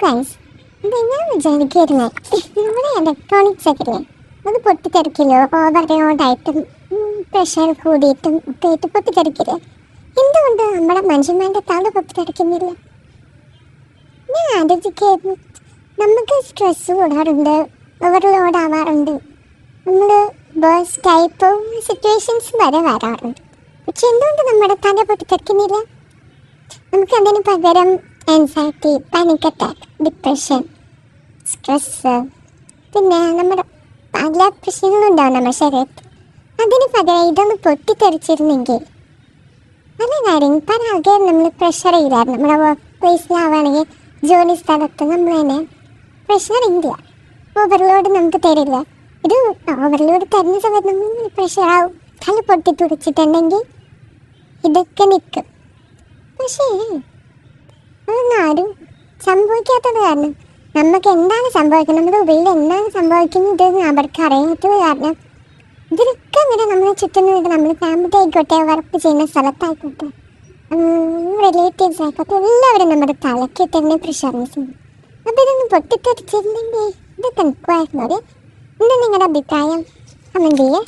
Guys, ഞാൻ വിചാരിക്കുമായിരുന്നേ നമ്മുടെ electronics ഒക്കെ ഇല്ലേ, അത് പൊട്ടിത്തെറിക്കില്ലോ ഓവർലോഡായിട്ടും പ്രഷർ കൂടിയിട്ടും ഒക്കെ ആയിട്ട് പൊട്ടിത്തെറിക്കില്ലേ? എന്തുകൊണ്ട് നമ്മുടെ മനുഷ്യന്മാരുടെ തല പൊട്ടിത്തെറിക്കുന്നില്ല? ഞാൻ ആലോചിക്കായിരുന്നു, നമുക്ക് സ്ട്രെസ് കൂടാറുണ്ട്, ഓവർലോഡ് ആവാറുണ്ട്, നമ്മൾ ബേഴ്സ് ടൈപ്പ് സിറ്റുവേഷൻസ് വരെ വരാറുണ്ട്. പക്ഷെ എന്തുകൊണ്ട് നമ്മുടെ തല പൊട്ടിത്തെറിക്കുന്നില്ല? നമുക്ക് അതിന് പകരം anxiety, panic attack, depression, stress, പിന്നെ നമ്മുടെ പല പ്രശ്നങ്ങളുണ്ടാവും നമ്മുടെ ശരീരത്തിൽ. അതിന് പകരം ഇതൊന്ന് പൊട്ടിത്തെറിച്ചിരുന്നെങ്കിൽ പല കാര്യങ്ങൾ പല ആൾക്കാരും നമ്മൾ പ്രഷർ ചെയ്തായിരുന്നു. നമ്മുടെ വർക്ക് പ്ലേസിലാവുകയാണെങ്കിൽ ജോലി സ്ഥലത്ത് നമ്മൾ തന്നെ പ്രഷർ ഇല്ല, ഓവർലോഡ് നമുക്ക് തരില്ല. ഇത് ഓവർലോഡ് തരുന്ന സമയത്ത് നമ്മൾ പ്രഷർ ആവും, തല പൊട്ടിത്തുടച്ചിട്ടുണ്ടെങ്കിൽ ഇതൊക്കെ നിൽക്കും. പക്ഷേ അതൊന്നും ആരും സംഭവിക്കാത്തത് കാരണം നമുക്ക് എന്താണ് സംഭവിക്കുന്നത്, നമ്മുടെ ഉള്ളിൽ എന്താണ് സംഭവിക്കുന്നത് അവർക്ക് അറിയാത്തത് കാരണം ഇതിലൊക്കെ ഇങ്ങനെ നമ്മളെ ചുറ്റുന്നത്, നമ്മൾ ഫാമിലി ആയിക്കോട്ടെ, വർക്ക് ചെയ്യുന്ന സ്ഥലത്തായിക്കോട്ടെ, റിലേറ്റീവ്സ് ആയിക്കോട്ടെ, എല്ലാവരും നമ്മുടെ തലയ്ക്ക് തന്നെ പ്രഷർനെസ് ഉണ്ട്. അപ്പോൾ ഇതൊന്ന് പൊട്ടിത്തെറിച്ചിരുന്നെങ്കിൽ ഇതൊക്കെ നിൽക്കുമായിരുന്നു. എന്താ നിങ്ങളുടെ അഭിപ്രായം? കമൻറ്റ് ചെയ്യുക.